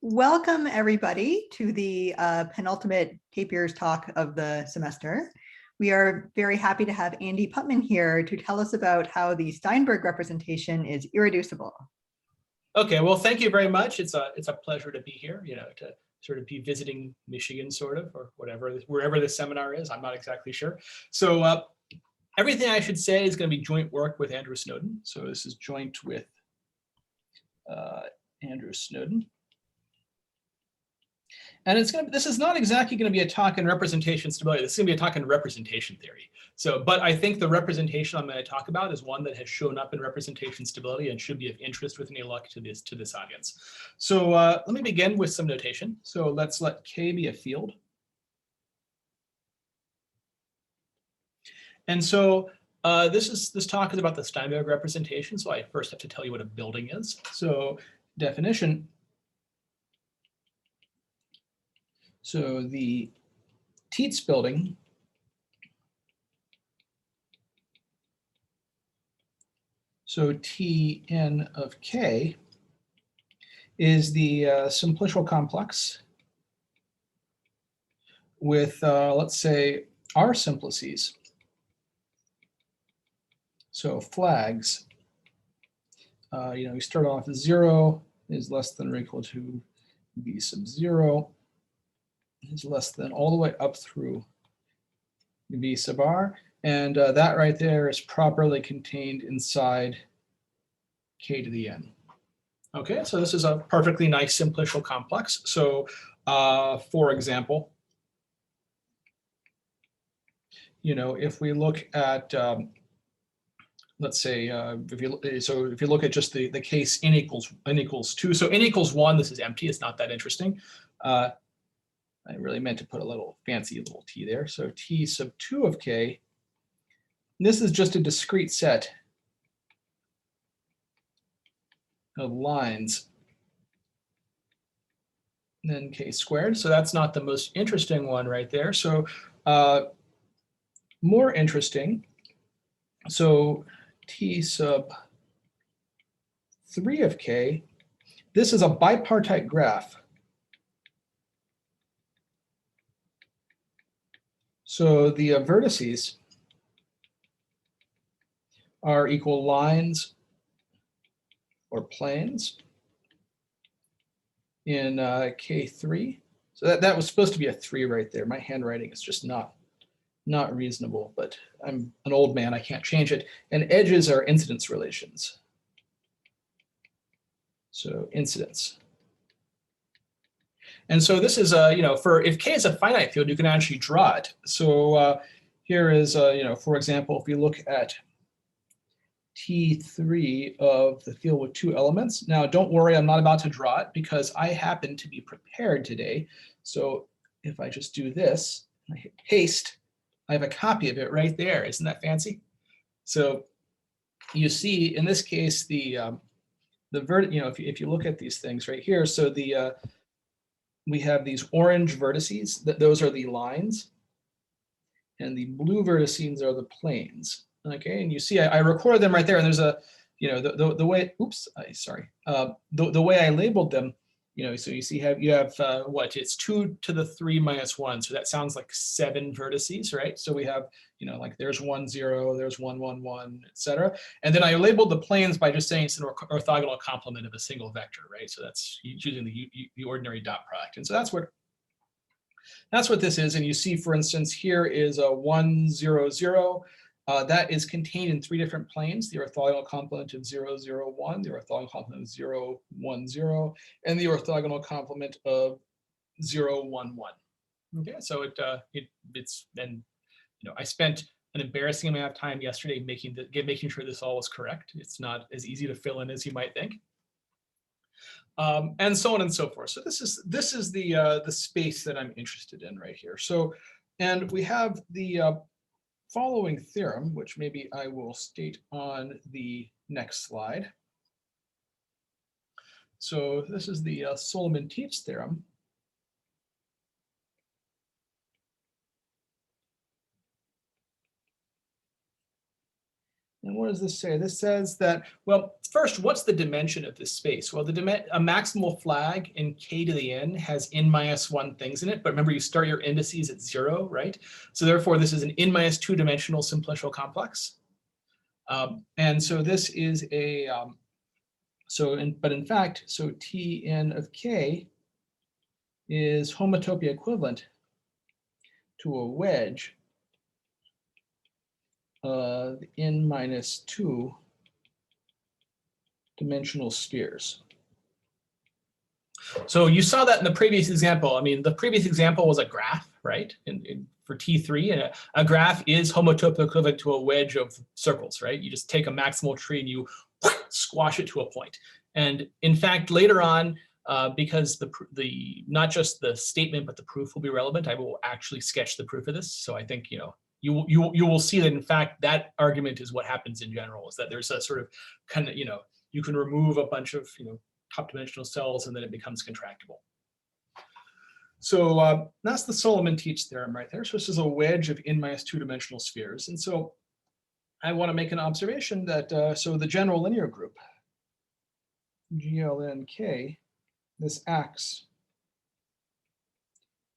Welcome everybody to the penultimate tape years talk of the semester. We are very happy to have Andy Putman here to tell us about how the Steinberg representation is irreducible. Okay, well, thank you very much. It's a pleasure to be here, to sort of be visiting Michigan, sort of, or whatever, wherever the seminar is. I'm not exactly sure. So everything I should say is going to be joint work with Andrew Snowden. So this is joint with Andrew Snowden. And this is not exactly going to be a talk in representation stability. This is going to be a talk in representation theory. But I think the representation I'm going to talk about is one that has shown up in representation stability and should be of interest with any luck to this audience. So let me begin with some notation. So let's let K be a field. And so this talk is about the Steinberg representation. So I first have to tell you what a building is. So definition. So the Tietz building so Tn of K is the simplicial complex with, let's say, R simplices. So flags, we start off as 0 is less than or equal to b sub 0. Is less than all the way up through v sub r, and that right there is properly contained inside k to the n. Okay, so this is a perfectly nice simplicial complex. So for example, if we look at let's say if you look at just the case n equals 2, so n equals 1, this is empty, it's not that interesting. I really meant to put a little fancy little t there. So t sub 2 of k, this is just a discrete set of lines, and then k squared. So that's not the most interesting one right there. So more interesting, so t sub 3 of k, this is a bipartite graph. So the vertices are equal lines or planes in K3. So that was supposed to be a 3 right there. My handwriting is just not reasonable, but I'm an old man, I can't change it. And edges are incidence relations. So incidence. And so this is, if K is a finite field, you can actually draw it. So here is, for example, if you look at T3 of the field with 2 elements. Now, don't worry, I'm not about to draw it because I happen to be prepared today. So if I just do this, I hit paste, I have a copy of it right there. Isn't that fancy? So you see, in this case, if you look at these things right here, so we have these orange vertices, those are the lines, and the blue vertices are the planes. Okay, and you see I recorded them right there, and there's a, the way, oops, the way I labeled them, so you see you have what, it's 2 to the 3 minus 1, so that sounds like 7 vertices, right? So we have, like there's 1, 0, there's 1, 1, 1, etc. And then I labeled the planes by just saying it's an orthogonal complement of a single vector, right? So that's using the ordinary dot product, and so that's what this is. And you see, for instance, here is a 1, 0, 0. That is contained in 3 different planes: the orthogonal complement of 0, 0, 1, the orthogonal complement of 0, 1, 0, and the orthogonal complement of 0, 1, 1. Okay, so it's then, I spent an embarrassing amount of time yesterday making sure this all was correct. It's not as easy to fill in as you might think. And so on and so forth. So this is the space that I'm interested in right here. So, and we have the following theorem, which maybe I will state on the next slide. So this is the Solomon-Tietz theorem. And what does this say? This says that, well, first, what's the dimension of this space? Well, a maximal flag in k to the n has n-1 things in it, but remember you start your indices at 0, right? So therefore, this is an n-2 dimensional simplicial complex. And so this is a, but in fact, so Tn of k is homotopy equivalent to a wedge of n-2 dimensional spheres. So you saw that in the previous example. I mean, the previous example was a graph, right? For T3, and a graph is homotopy equivalent to a wedge of circles, right? You just take a maximal tree and you squash it to a point. And in fact, later on, because the not just the statement but the proof will be relevant, I will actually sketch the proof of this. So I think you will see that in fact that argument is what happens in general, is that there's a sort of kind of you can remove a bunch of top dimensional cells and then it becomes contractible. So that's the Solomon-Teach theorem right there. So this is a wedge of n-2 dimensional spheres. And so I want to make an observation that so the general linear group GLNK, this acts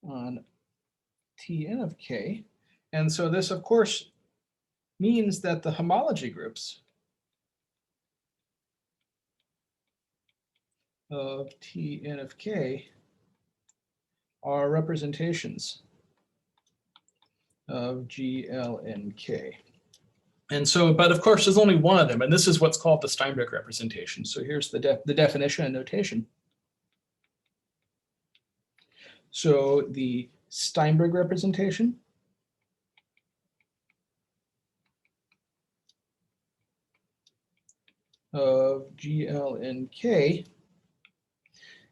on Tn of k. And so this, of course, means that the homology groups of Tn of k are representations of GLNK. And so, but of course, there's only one of them, and this is what's called the Steinberg representation. So here's the definition and notation. So the Steinberg representation of GLNK,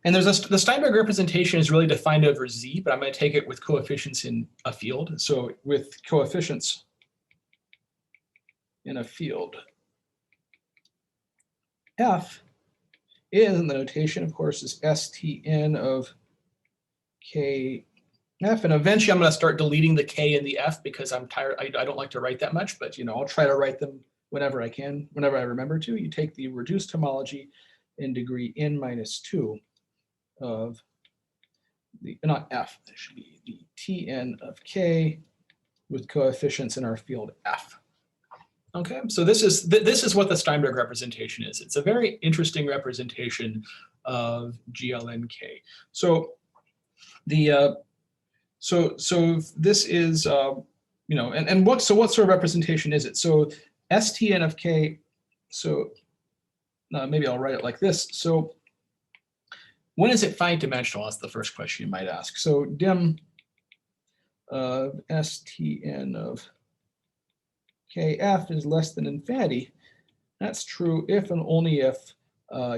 and the Steinberg representation is really defined over Z, but I'm going to take it with coefficients in a field. So with coefficients in a field, F is, in the notation, of course, is STN of KF, and eventually I'm going to start deleting the K and the F because I'm tired. I don't like to write that much, but I'll try to write them whenever I can, whenever I remember to. You take the reduced homology in degree n-2 of the, not F, it should be the Tn of k with coefficients in our field F. Okay, so this is what the Steinberg representation is. It's a very interesting representation of GLNK. So the so this is and what sort of representation is it? So STN of k. So maybe I'll write it like this. So when is it finite dimensional? That's the first question you might ask. So dim of STN of KF is less than infinity. That's true if and only if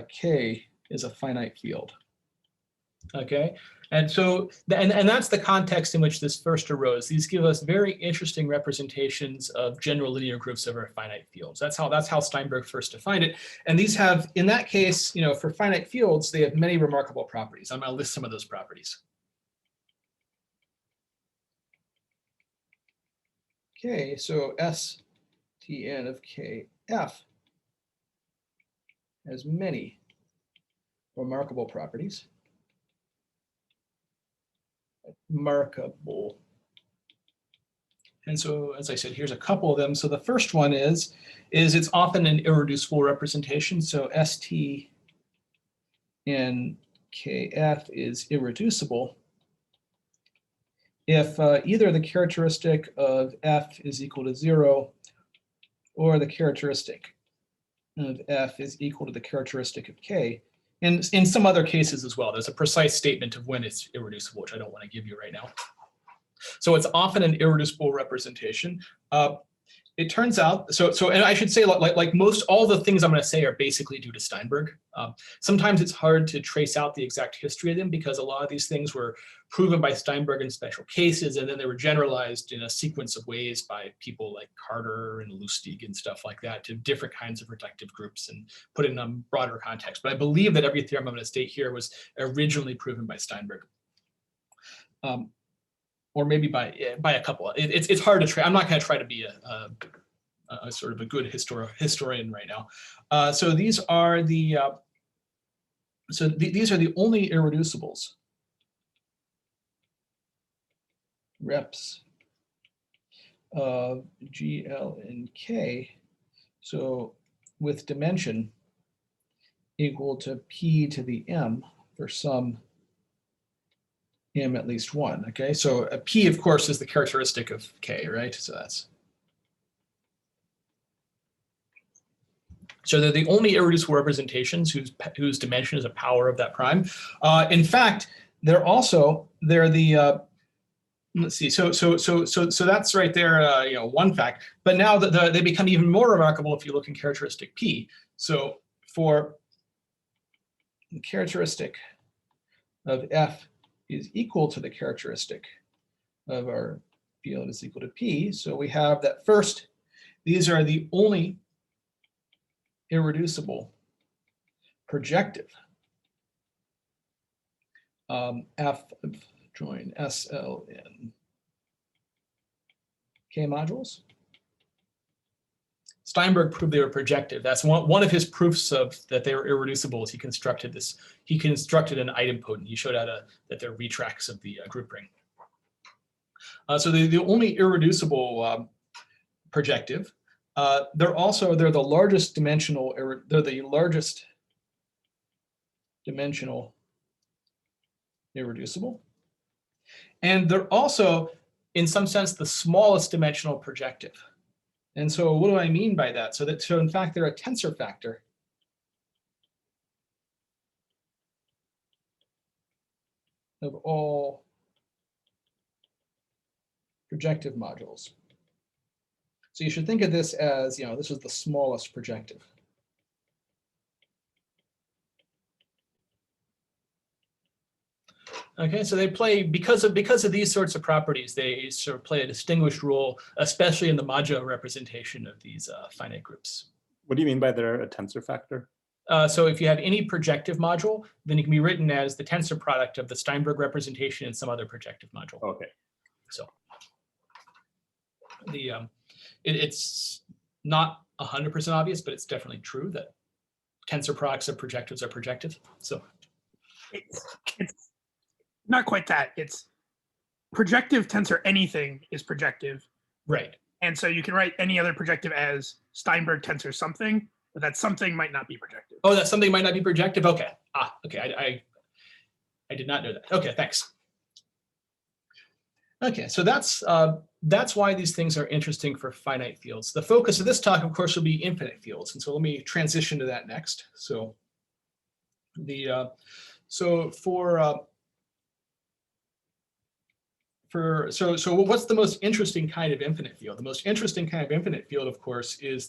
K is a finite field. Okay, and so and that's the context in which this first arose. These give us very interesting representations of general linear groups over finite fields. That's how Steinberg first defined it. And these have, in that case, for finite fields, they have many remarkable properties. I'm going to list some of those properties. Okay, so STN of KF has many remarkable properties. Remarkable. And so, as I said, here's a couple of them. So the first one is it's often an irreducible representation. So ST in KF is irreducible if either the characteristic of F is equal to 0 or the characteristic of F is equal to the characteristic of K. And in some other cases as well, there's a precise statement of when it's irreducible, which I don't want to give you right now. So it's often an irreducible representation. It turns out, and I should say, like most, all the things I'm going to say are basically due to Steinberg. Sometimes it's hard to trace out the exact history of them because a lot of these things were proven by Steinberg in special cases, and then they were generalized in a sequence of ways by people like Carter and Lustig and stuff like that to different kinds of reductive groups and put in a broader context. But I believe that every theorem I'm going to state here was originally proven by Steinberg. Or maybe by a couple. It's hard to try. I'm not going to try to be sort of a good historian right now. So these are the these are the only irreducibles. Reps of G, L, and K. So with dimension equal to P to the M for some M at least one. Okay, so a P, of course, is the characteristic of K, right? So they're the only irreducible representations whose dimension is a power of that prime. In fact, they're the let's see. So that's right there. One fact. But now they become even more remarkable if you look in characteristic P. So for the characteristic of F is equal to the characteristic of our field is equal to P. So we have that first. These are the only irreducible projective F join S, L, N, K modules. Steinberg proved they were projective. That's one of his proofs of that they were irreducible. Is he constructed this? He constructed an idempotent. He showed out that they're retracts of the group ring. So they're the only irreducible projective. They're the largest dimensional. They're the largest dimensional irreducible, and they're also, in some sense, the smallest dimensional projective. And so, what do I mean by that? So in fact, they're a tensor factor of all projective modules. So you should think of this as, this is the smallest projective. Okay, so they play, because of these sorts of properties, they sort of play a distinguished role, especially in the modular representation of these finite groups. What do you mean by they're a tensor factor? So if you have any projective module, then it can be written as the tensor product of the Steinberg representation and some other projective module. Okay. So it's not 100% obvious, but it's definitely true that tensor products of projectives are projective. So it's not quite that. It's projective tensor anything is projective. Right. And so you can write any other projective as Steinberg tensor something, but that something might not be projective. Oh, that something might not be projective? Okay. Okay. I did not know that. Okay, thanks. Okay, so that's why these things are interesting for finite fields. The focus of this talk, of course, will be infinite fields. And so let me transition to that next. So so what's the most interesting kind of infinite field? The most interesting kind of infinite field, of course, is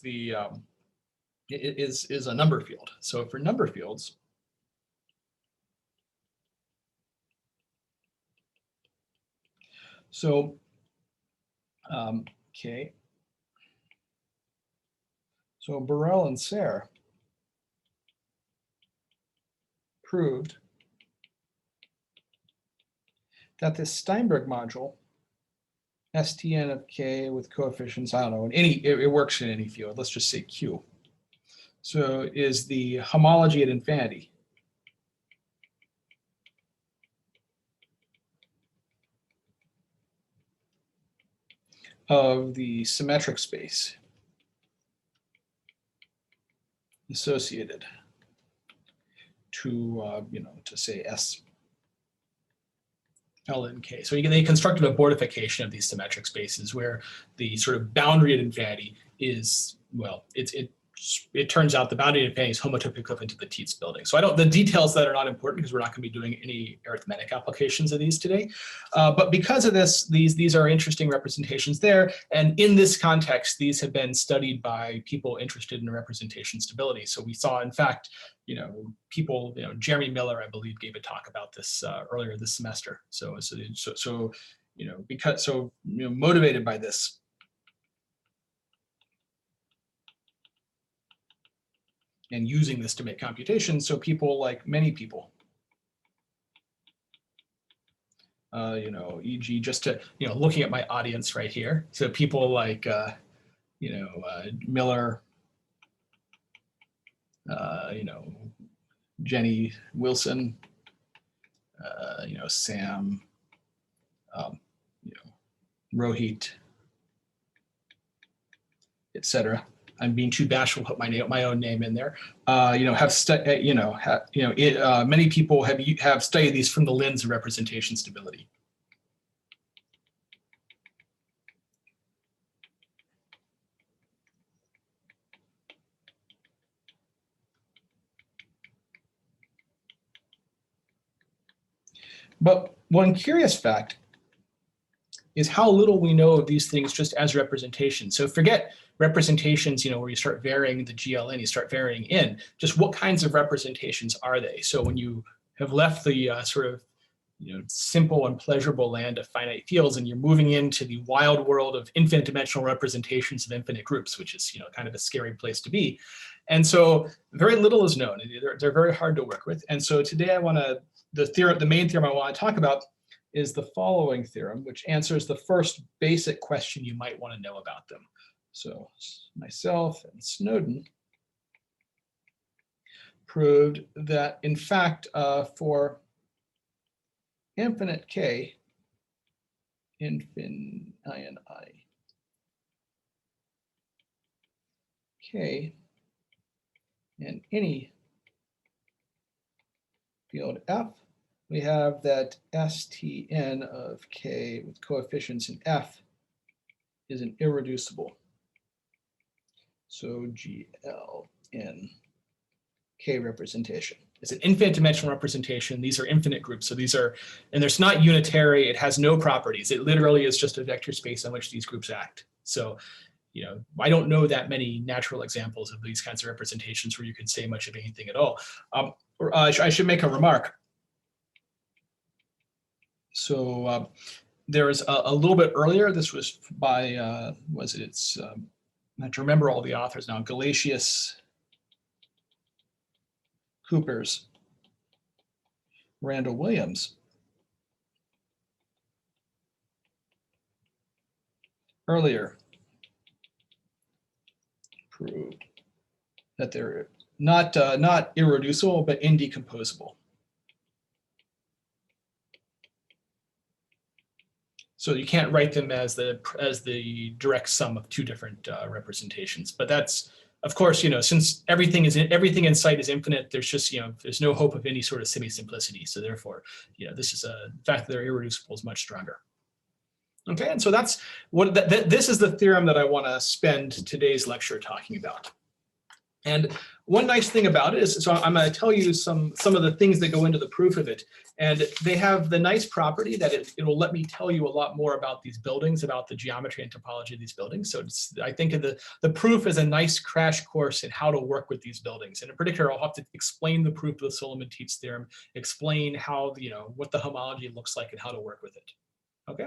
is a number field. So for number fields, okay. So Burrell and Serre proved that this Steinberg module, STN of K with coefficients, I don't know, it works in any field, let's just say Q. So is the homology at infinity. Of the symmetric space associated to, to say S, L, and K. So they constructed a bordification of these symmetric spaces where the sort of boundary at infinity is, well, it turns out the boundary at infinity is homotopy equivalent to the Tietz building. So the details that are not important because we're not going to be doing any arithmetic applications of these today. But because of this, these are interesting representations there. And in this context, these have been studied by people interested in representation stability. So we saw, in fact, people, Jeremy Miller, I believe, gave a talk about this earlier this semester. So motivated by this, and using this to make computations, so people, like many people, e.g. just to, looking at my audience right here, so people like Miller, Jenny Wilson, Sam, Rohit, etc. I'm being too bashful to put my own name in there. Many people have studied these from the lens of representation stability. But one curious fact is how little we know of these things just as representations. So forget representations, where you start varying the GLN, you start varying in, just what kinds of representations are they? So when you have left the sort of simple and pleasurable land of finite fields, and you're moving into the wild world of infinite dimensional representations of infinite groups, which is kind of a scary place to be. And so very little is known. They're very hard to work with. And so today the main theorem I want to talk about is the following theorem, which answers the first basic question you might want to know about them. So myself and Snowden proved that, in fact, for infinite k, infin INI k, and any field F, we have that STN of k with coefficients in F is an irreducible. So GLN K representation. It's an infinite dimensional representation. These are infinite groups. So these are, and it's not unitary. It has no properties. It literally is just a vector space on which these groups act. So, I don't know that many natural examples of these kinds of representations where you can say much of anything at all. I should make a remark. So there was a little bit earlier, this was by, I have to remember all the authors now, Galatius, Coopers, Randall Williams. Earlier proved that they're not irreducible, but indecomposable. So you can't write them as the direct sum of two different representations. But that's, of course, since everything in sight is infinite, there's just there's no hope of any sort of semi-simplicity. So therefore, this is the fact that they're irreducible is much stronger. Okay, and so that's what this is the theorem that I want to spend today's lecture talking about. And one nice thing about it is, so I'm going to tell you some of the things that go into the proof of it. And they have the nice property that it will let me tell you a lot more about these buildings, about the geometry and topology of these buildings. So I think of the proof as a nice crash course in how to work with these buildings. And in particular, I'll have to explain the proof of the Solomon-Tietz theorem, explain how, what the homology looks like and how to work with it. Okay,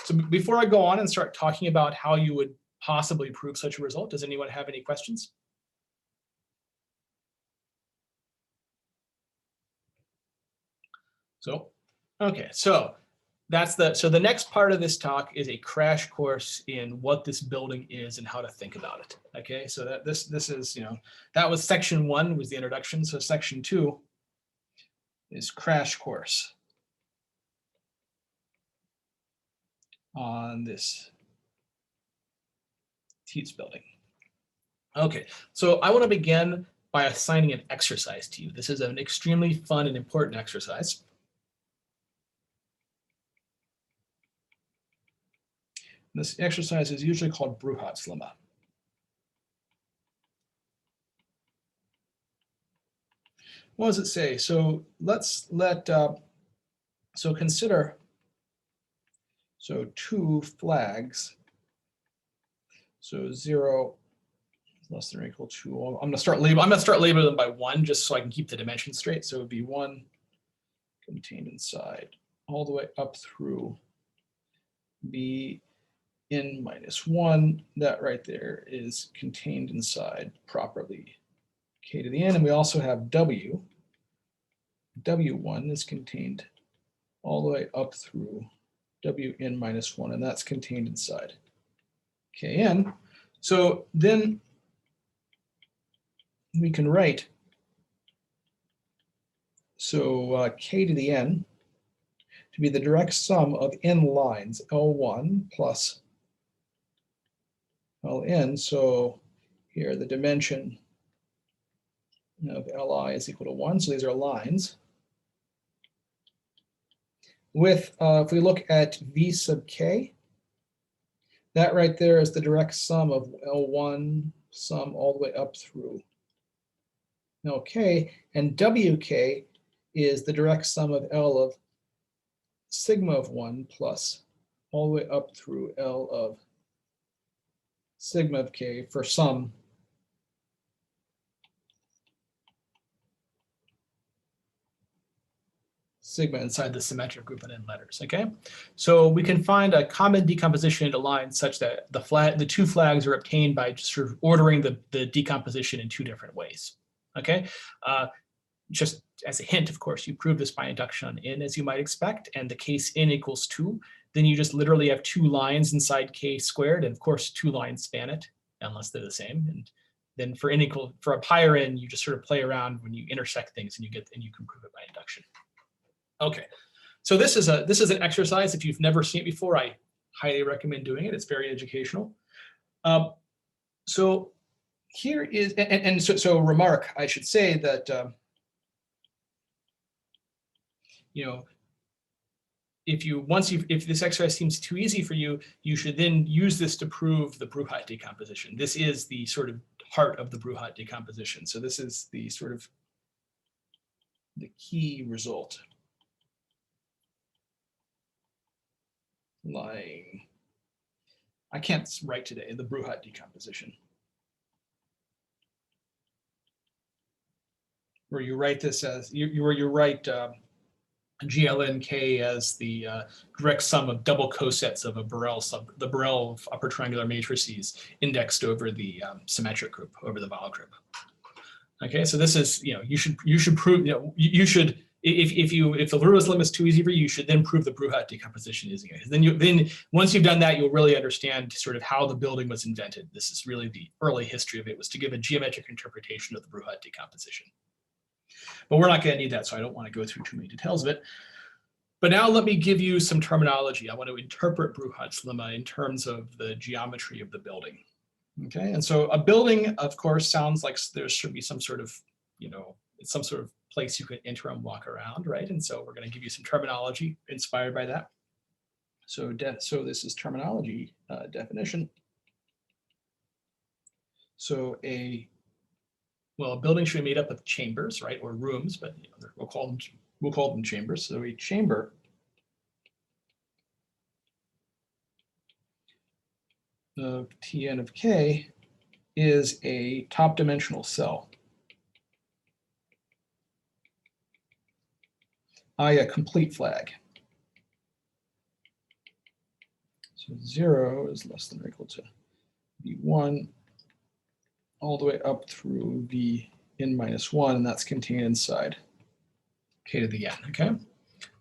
so before I go on and start talking about how you would possibly prove such a result, does anyone have any questions? So, okay, so the next part of this talk is a crash course in what this building is and how to think about it. Okay, so this is, that was section 1 was the introduction. So section 2 is crash course on this Tietz building. Okay, so I want to begin by assigning an exercise to you. This is an extremely fun and important exercise. This exercise is usually called Bruhat's lemma. What does it say? So so consider, so 2 flags. So 0 less than or equal to, I'm gonna start labeling them by 1 just so I can keep the dimensions straight. So it would be 1 contained inside all the way up through B n minus 1, that right there is contained inside properly k to the n, and we also have w. w1 is contained all the way up through wn minus 1, and that's contained inside kn. So then we can write, so k to the n to be the direct sum of n lines, L1 plus Ln. So here the dimension of Li is equal to 1. So these are lines. With, if we look at V sub k, that right there is the direct sum of L1 sum all the way up through Lk, and Wk is the direct sum of L of sigma of 1 plus all the way up through L of sigma of k for some sigma inside the symmetric group and in letters. Okay, so we can find a common decomposition into lines such that the two flags are obtained by just sort of ordering the decomposition in two different ways. Okay, just as a hint, of course, you prove this by induction on n, as you might expect, and the case n equals 2. Then you just literally have two lines inside k squared, and of course, two lines span it unless they're the same. And then for a higher n, you just sort of play around when you intersect things, and you can prove it by induction. Okay, so this is an exercise. If you've never seen it before, I highly recommend doing it. It's very educational. So here is, so remark, I should say that, you know, if this exercise seems too easy for you, you should then use this to prove the Bruhat decomposition. This is the sort of heart of the Bruhat decomposition. So this is the sort of the key result. Lying. I can't write today, the Bruhat decomposition. Where you write this as, you write GLNK as the direct sum of double cosets of the Borel of upper triangular matrices indexed over the symmetric group, over the Weyl group. Okay, so this is, you know, you should prove, you know, you should, if the Lewis limit is too easy for you, you should then prove the Bruhat decomposition using it. Then once you've done that, you'll really understand sort of how the building was invented. This is really the early history of it, was to give a geometric interpretation of the Bruhat decomposition. But we're not going to need that, so I don't want to go through too many details of it. But now let me give you some terminology. I want to interpret Bruhat's lemma in terms of the geometry of the building. Okay, and so a building, of course, sounds like there should be some sort of, you know, it's some sort of place you can enter and walk around, right? And so we're going to give you some terminology inspired by that. So this is terminology definition. So a building should be made up of chambers, right, or rooms, but you know, we'll call them chambers. So a chamber of Tn of k is a top dimensional cell, i.e. a complete flag. So 0 is less than or equal to v1 all the way up through vn minus 1, and that's contained inside k to the n. Okay,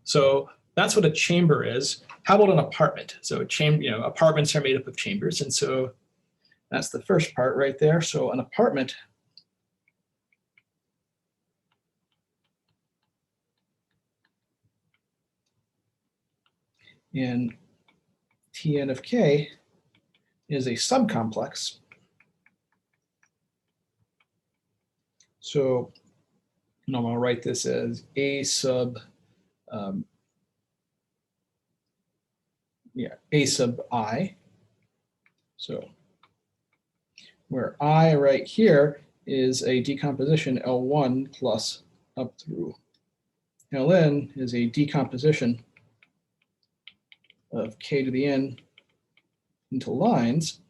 so that's what a chamber is. How about an apartment? So a chamber, you know, apartments are made up of chambers, and so that's the first part right there. So an apartment in Tn of k is a subcomplex. So I'm going to write this as a sub a sub I. So where I right here is a decomposition L1 plus up through Ln is a decomposition of k to the n into lines.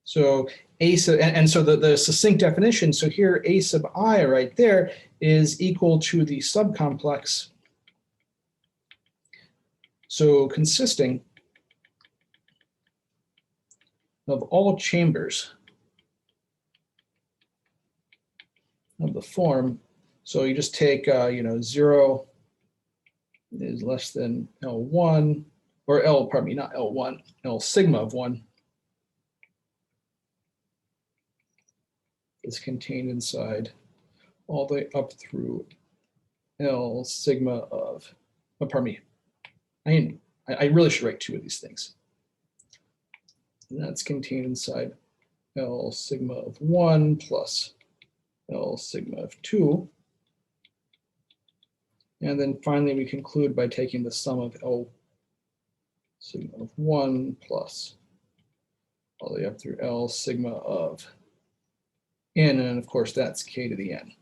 So a sub, and so the succinct definition, so here a sub I right there is equal to the subcomplex, so consisting of all chambers of the form. So you just take, you know, 0 is less than L1, or L, pardon me, not L1, L sigma of 1 is contained inside all the way up through L sigma of, oh, pardon me. I really should write two of these things. And that's contained inside L sigma of 1 plus L sigma of 2. And then finally, we conclude by taking the sum of L sigma of 1 plus all the way up through L sigma of n, and of course, that's k to the n.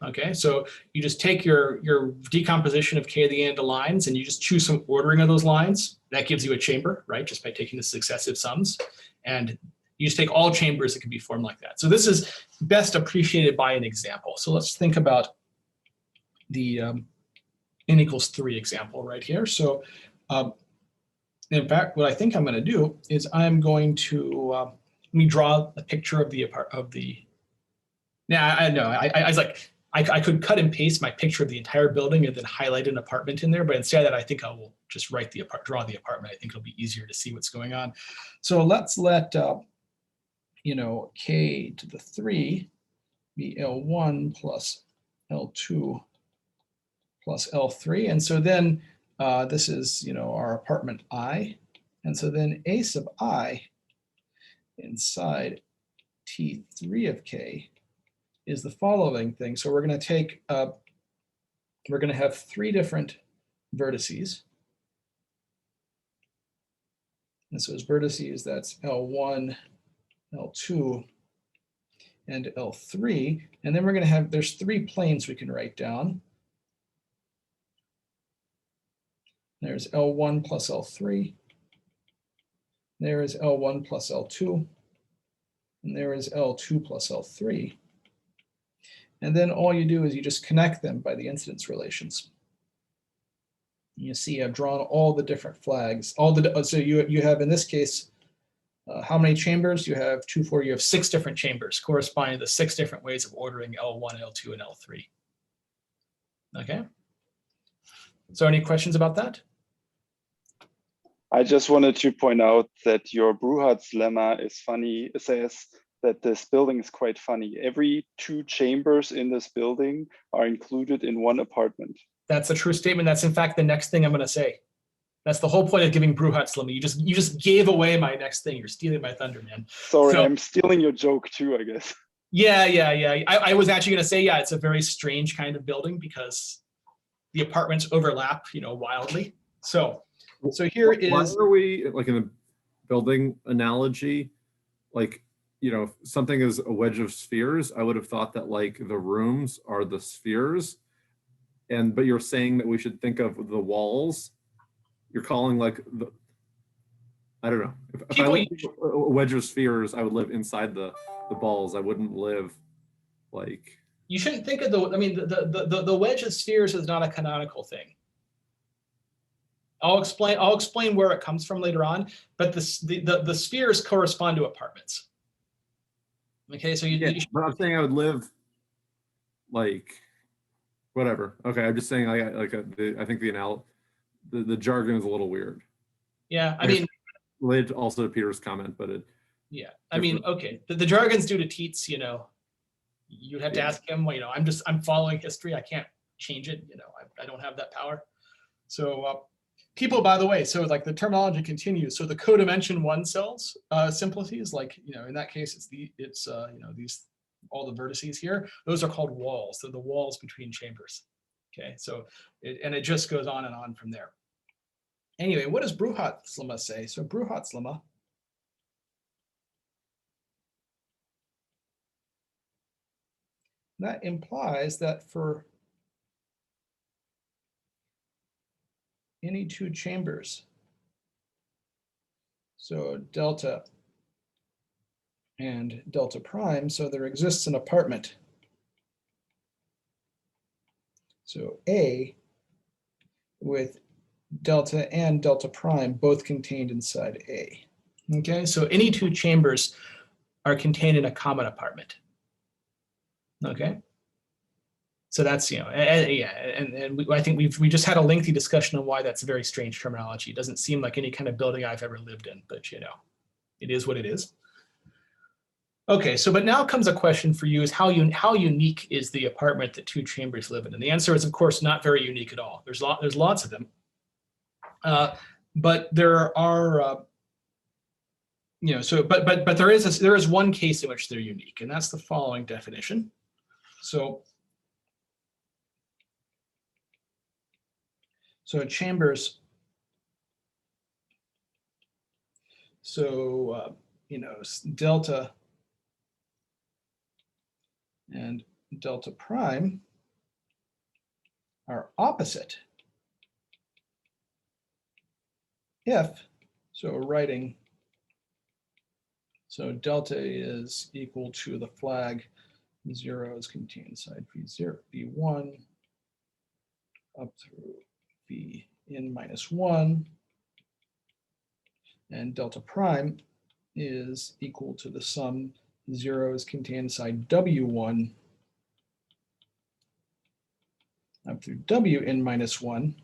Okay, so you just take your decomposition of k to the n to lines, and you just choose some ordering of those lines. That gives you a chamber, right? Just by taking the successive sums. And you just take all chambers that can be formed like that. So this is best appreciated by an example. So let's think about the n equals 3 example right here. So in fact, what I think I'm going to do is I'm going to let me draw a picture of the. Now I know I was like I could cut and paste my picture of the entire building and then highlight an apartment in there, but instead of that, I think I will just draw the apartment. I think it'll be easier to see what's going on. So let's let k to the 3 be L1 plus L2 plus L3, and so then this is our apartment I, and so then A sub I inside T3 of k is the following thing. So we're going to take we're going to have 3 different vertices, and so as vertices, that's L1, L2, and L3, and then we're going to have, there's 3 planes we can write down. There's L1 plus L3. There is L1 plus L2. And there is L2 plus L3. And then all you do is you just connect them by the incidence relations. You see I've drawn all the different flags. So you have, in this case, how many chambers? You have 2, 4, you have 6 different chambers corresponding to 6 different ways of ordering L1, L2, and L3. Okay. So any questions about that? I just wanted to point out that your Bruhat's lemma is funny. It says that this building is quite funny. Every 2 chambers in this building are included in 1 apartment. That's a true statement. That's in fact the next thing I'm going to say. That's the whole point of giving Bruhat's lemma. You just gave away my next thing. You're stealing my thunder, man. Sorry, So, I'm stealing your joke too, I guess. Yeah. I was actually going to say, yeah, it's a very strange kind of building because the apartments overlap, wildly. So here is. Why are we, like in a building analogy, like, something is a wedge of spheres? I would have thought that like the rooms are the spheres, but you're saying that we should think of the walls. You're calling like the, I don't know. If I lived a wedge of spheres, I would live inside the balls. I wouldn't live like. You shouldn't think of the wedge of spheres is not a canonical thing. I'll explain where it comes from later on, but the spheres correspond to apartments. Okay, so but I'm saying I would live like whatever. Okay, I'm just saying I think the jargon is a little weird. Yeah, I mean, related also to Peter's comment, but it. Yeah, I mean, okay, the jargon's due to Tietz. You'd have to ask him. I'm following history. I can't change it. I don't have that power. So people, by the way, so like the terminology continues. So the codimension 1 cells simplices, like in that case, it's these all the vertices here. Those are called walls. So the walls between chambers. Okay, so it just goes on and on from there. Anyway, what does Bruhat's lemma say? So Bruhat's lemma. That implies that for any 2 chambers, so delta and delta prime, so there exists an apartment. So A with delta and delta prime both contained inside A. Okay, so any 2 chambers are contained in a common apartment. Okay, so that's I think we just had a lengthy discussion on why that's a very strange terminology. It doesn't seem like any kind of building I've ever lived in, but it is what it is. Okay, so but now comes a question for you: is how unique is the apartment that two chambers live in? And the answer is, of course, not very unique at all. There's lots of them, but there are but there is one case in which they're unique, and that's the following definition. So chambers. So delta and delta prime are opposite if, so writing, so delta is equal to the flag 0 is contained inside V0, V1 up through Vn minus 1, and delta prime is equal to the sum 0 is contained inside W1 up through Wn minus 1.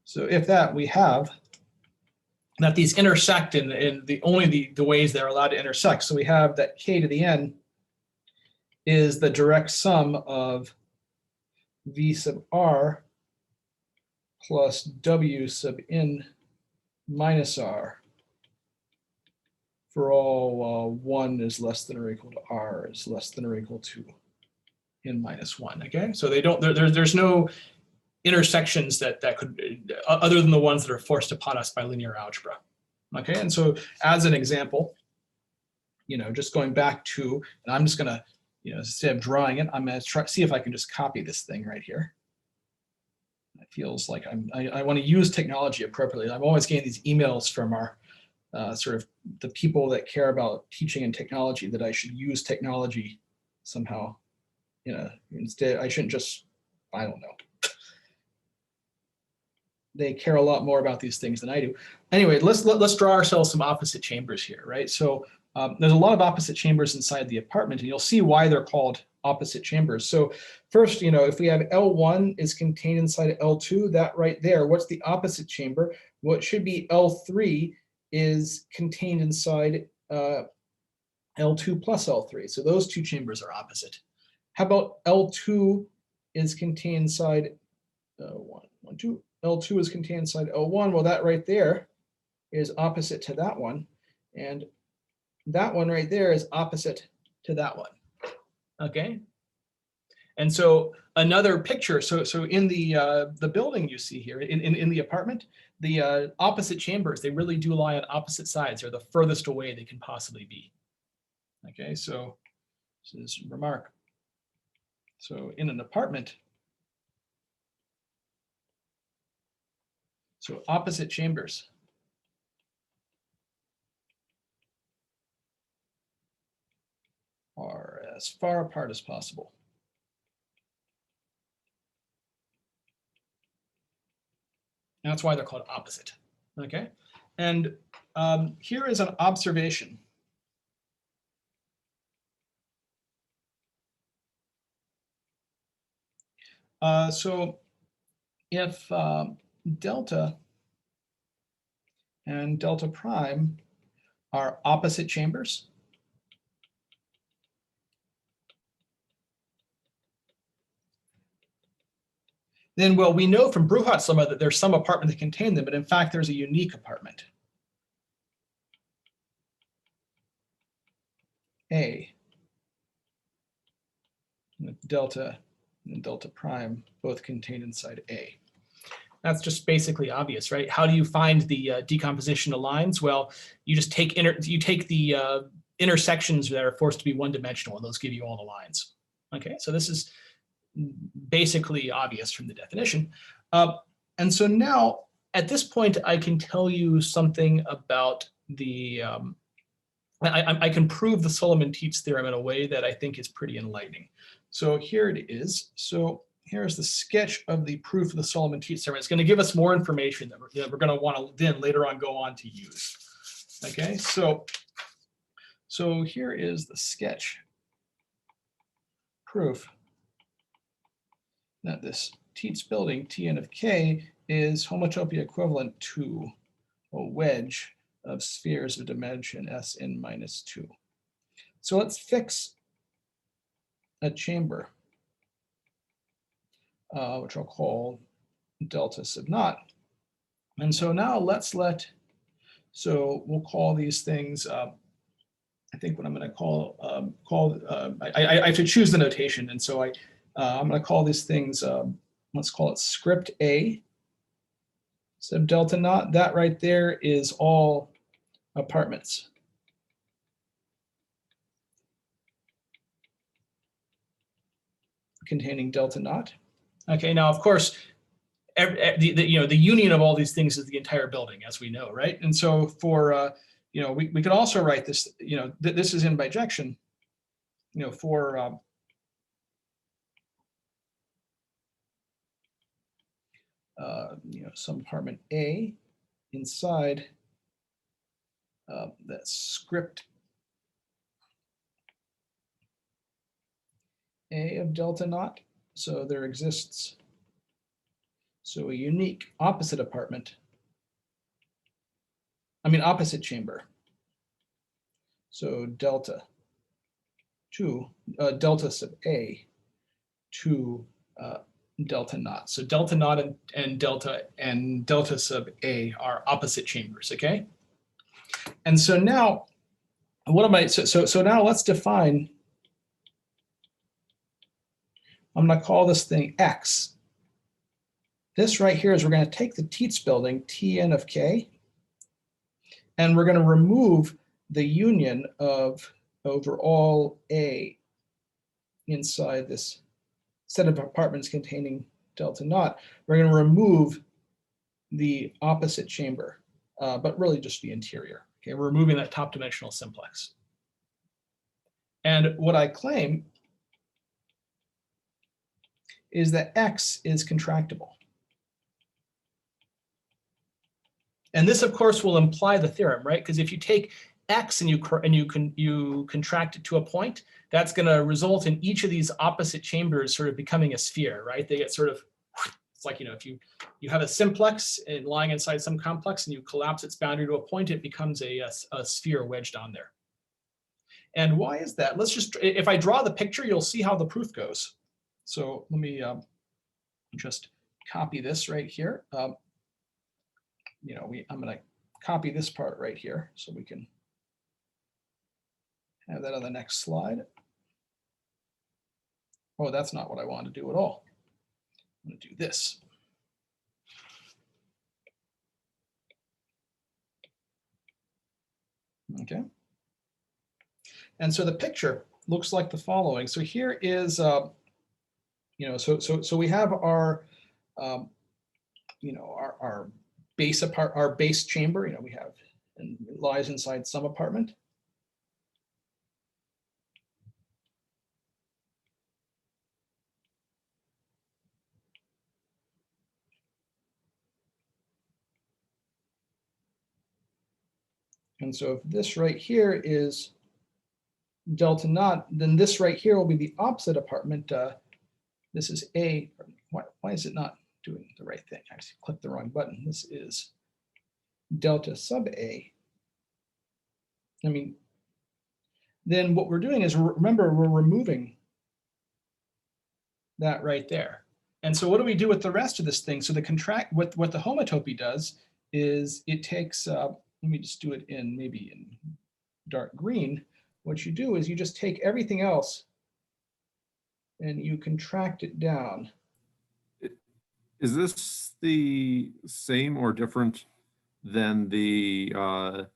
So if that, we have that these intersect in only the ways they're allowed to intersect. So we have that k to the n is the direct sum of V sub r plus W sub n minus r for all 1 is less than or equal to r is less than or equal to n minus 1. Okay, so they don't, there's no intersections that could, other than the ones that are forced upon us by linear algebra. Okay, and so as an example, just going back to, and I'm just gonna, instead of drawing it, I'm gonna try see if I can just copy this thing right here. It feels like I want to use technology appropriately. I'm always getting these emails from our sort of the people that care about teaching and technology that I should use technology somehow. Instead, I shouldn't just, I don't know. They care a lot more about these things than I do. Anyway, let's draw ourselves some opposite chambers here, right? So there's a lot of opposite chambers inside the apartment, and you'll see why they're called opposite chambers. So first, if we have L1 is contained inside L2, that right there, what's the opposite chamber? What should be L3 is contained inside L2 plus L3. So those two chambers are opposite. How about L2 is contained inside L2 is contained inside L1. Well, that right there is opposite to that one. And that one right there is opposite to that one. Okay. And so another picture, so in the building you see here, in the apartment, the opposite chambers, they really do lie on opposite sides. They're the furthest away they can possibly be. Okay, so this is a remark. So in an apartment, so opposite chambers are as far apart as possible. And that's why they're called opposite. Okay, and here is an observation. So if delta and delta prime are opposite chambers, then, well, we know from Bruhat's lemma that there's some apartment that contain them, but in fact, there's a unique apartment. A with delta and delta prime both contained inside A. That's just basically obvious, right? How do you find the decomposition of lines? Well, you just take the intersections that are forced to be one-dimensional, and those give you all the lines. Okay, so this is basically obvious from the definition. And so now, at this point, I can tell you something about the, I can prove the Solomon-Tietz theorem in a way that I think is pretty enlightening. So here it is. So here's the sketch of the proof of the Solomon-Tietz theorem. It's going to give us more information that we're going to want to then later on go on to use. Okay, so here is the sketch proof that this Tietz building, Tn of k, is homotopy equivalent to a wedge of spheres of dimension Sn minus 2. So let's fix a chamber, which I'll call delta sub naught. And so now so we'll call these things, I think what I'm going to call, I have to choose the notation. And so I'm going to call these things, let's call it script A sub delta naught. That right there is all apartments. Containing delta naught. Okay, now of course, the union of all these things is the entire building, as we know, right? And so for we could also write this, this is in bijection, for some apartment A inside that script A of delta naught. So there exists a unique opposite chamber. So delta sub A to delta naught. So delta naught and delta sub A are opposite chambers, okay? And so now, so now let's define, I'm going to call this thing X. This right here is we're going to take the Tietz building, Tn of k, and we're going to remove the union of over all A inside this set of apartments containing delta naught. We're going to remove the opposite chamber, but really just the interior. Okay, we're removing that top dimensional simplex. And what I claim is that X is contractible. And this, of course, will imply the theorem, right? Because if you take X and you contract it to a point, that's going to result in each of these opposite chambers sort of becoming a sphere, right? They get sort of, it's like, if you have a simplex lying inside some complex and you collapse its boundary to a point, it becomes a sphere wedged on there. And why is that? Let's just, if I draw the picture, you'll see how the proof goes. So let me just copy this right here. I'm going to copy this part right here so we can have that on the next slide. Oh, that's not what I want to do at all. I'm going to do this. Okay. And so the picture looks like the following. So here is, so we have our, our base chamber. We have, and it lies inside some apartment. And so if this right here is delta naught, then this right here will be the opposite apartment. This is A. Why is it not doing the right thing? I actually clicked the wrong button. This is delta sub A. Then what we're doing is, remember, we're removing that right there. And so what do we do with the rest of this thing? So the what the homotopy does is it takes, let me just do it in maybe in dark green. What you do is you just take everything else and you contract it down. Is this the same or different than the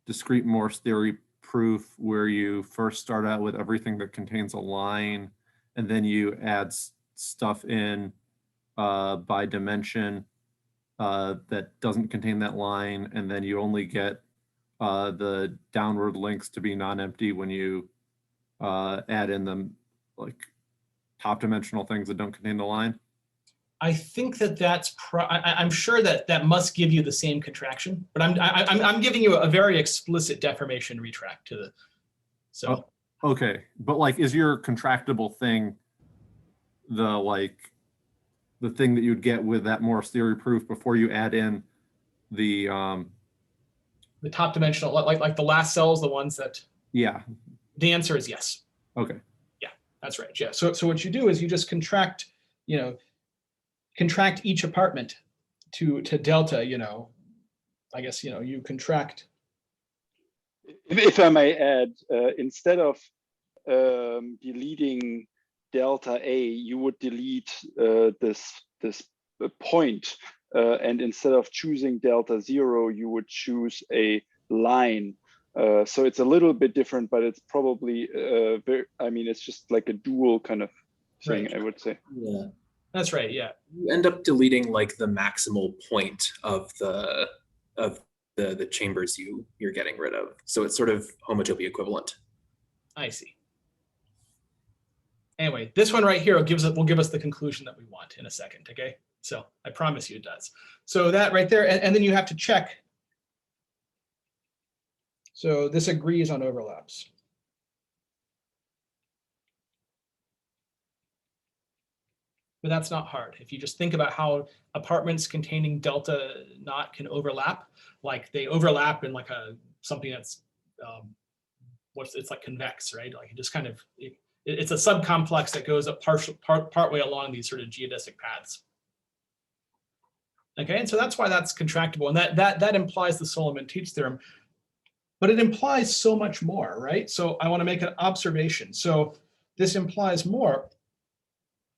discrete Morse theory proof where you first start out with everything that contains a line and then you add stuff in by dimension that doesn't contain that line, and then you only get the downward links to be non-empty when you add in them like top dimensional things that don't contain the line? I think that's I'm sure that must give you the same contraction, but I'm giving you a very explicit deformation retract to the, so. Oh, okay, but like, is your contractible thing the thing that you'd get with that Morse theory proof before you add in the top dimensional, like the last cells, the ones that. Yeah. The answer is yes. Okay. That's right. Yeah. So what you do is you just contract, contract each apartment to delta. I guess you contract. If I may add, instead of deleting delta A, you would delete this point, and instead of choosing delta 0, you would choose a line. So it's a little bit different, but it's probably it's just like a dual kind of thing, Right. I would say. Yeah. That's right. Yeah. You end up deleting like the maximal point of the chambers you're getting rid of. So it's sort of homotopy equivalent. I see. Anyway, this one right here will give us the conclusion that we want in a second. Okay. So I promise you it does. So that right there, and then you have to check. So this agrees on overlaps. But that's not hard. If you just think about how apartments containing delta naught can overlap, like they overlap in like something that's it's like convex, right? Like it just kind of it's a subcomplex that goes up partway along these sort of geodesic paths. Okay, and so that's why that's contractible, and that implies the Solomon-Teach theorem. But it implies so much more, right? So I want to make an observation. So this implies more.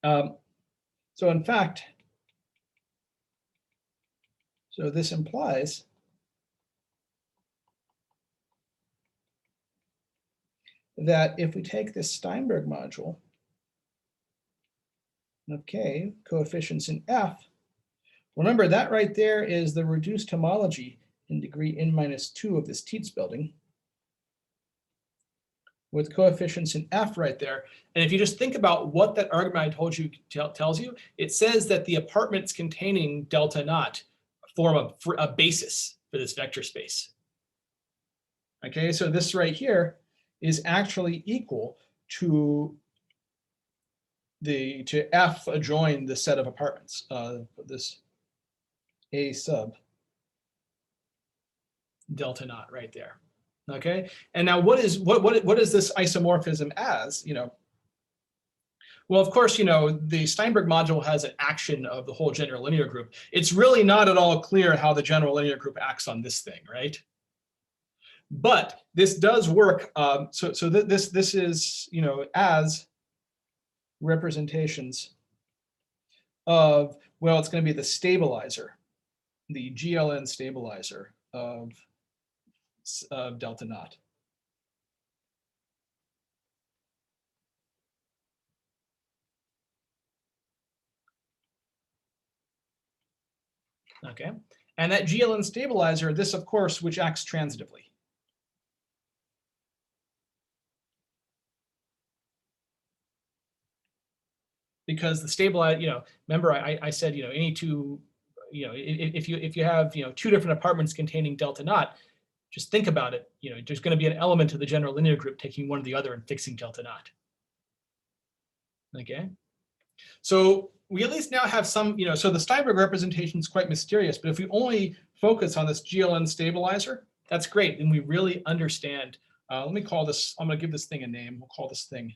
So in fact, this implies that if we take this Steinberg module of K, coefficients in F, remember that right there is the reduced homology in degree n-2 of this Tietz building with coefficients in F right there. And if you just think about what that argument I told you tells you, it says that the apartments containing delta naught form a basis for this vector space. Okay, so this right here is actually equal to F adjoin the set of apartments, this A sub delta naught right there. Okay, and now what is this isomorphism as? Well, of course, the Steinberg module has an action of the whole general linear group. It's really not at all clear how the general linear group acts on this thing, right? But this does work. This is as representations of, well, it's going to be the stabilizer, the GLN stabilizer of delta naught. Okay, and that GLN stabilizer, this of course, which acts transitively. Because the stabilizer, remember I said, any two, if you have, two different apartments containing delta naught, just think about it. There's going to be an element of the general linear group taking one or the other and fixing delta naught. Okay, so we at least now have some, so the Steinberg representation is quite mysterious, but if we only focus on this GLN stabilizer, that's great. And we really understand, let me call this, I'm going to give this thing a name. We'll call this thing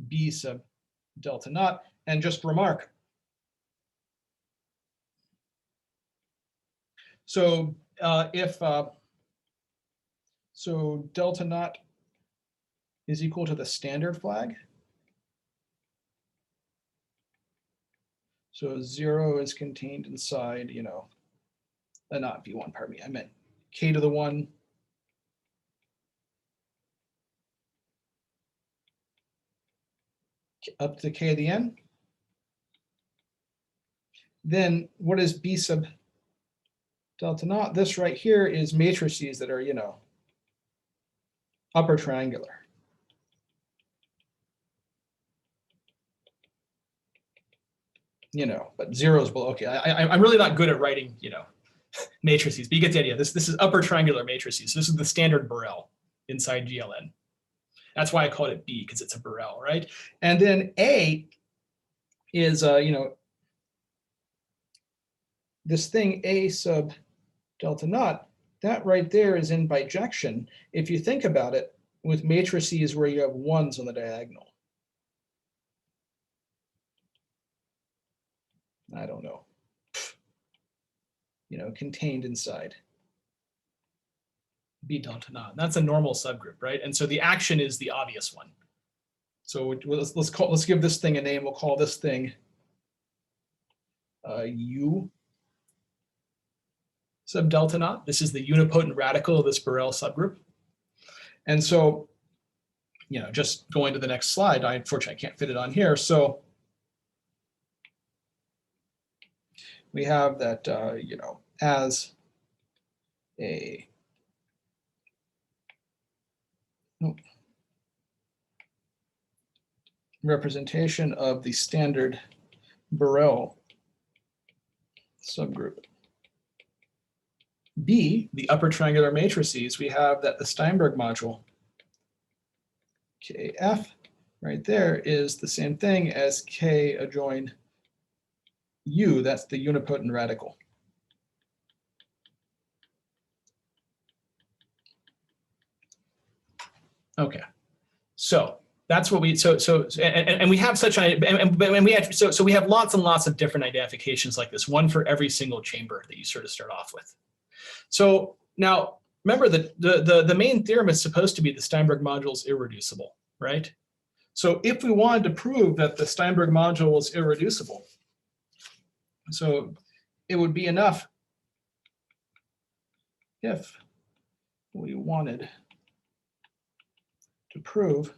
B sub delta naught, and just remark. So so delta naught is equal to the standard flag. So 0 is contained inside, not V1, pardon me, I meant K to the 1. Up to K to the N. Then what is B sub delta naught? This right here is matrices that are, upper triangular. But 0 is below. Okay, I'm really not good at writing, matrices, but you get the idea. This is upper triangular matrices. So this is the standard Borel inside GLN. That's why I called it B, because it's a Borel, right? And then A is, this thing A sub delta naught, that right there is in bijection. If you think about it, with matrices where you have ones on the diagonal? I don't know. You know, contained inside B delta naught. That's a normal subgroup, right? And so the action is the obvious one. So let's give this thing a name. We'll call this thing U sub delta naught. This is the unipotent radical of this Borel subgroup. And so, you know, just going to the next slide, unfortunately, I can't fit it on here. So we have that, you know, as a representation of the standard Borel subgroup. B, the upper triangular matrices, we have that the Steinberg module KF right there is the same thing as K adjoin U, that's the unipotent radical. Okay, so that's what we and we have such so we have lots and lots of different identifications like this, one for every single chamber that you sort of start off with. So now remember that the main theorem is supposed to be the Steinberg module is irreducible, right? So if we wanted to prove that the Steinberg module is irreducible, so it would be enough if we wanted to prove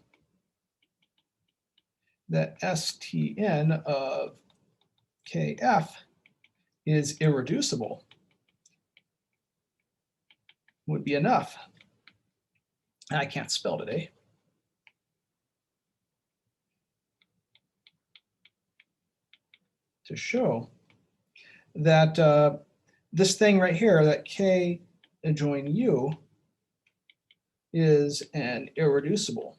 that STN of KF is irreducible would be enough. I can't spell today. To show that this thing right here, that K adjoin U, is an irreducible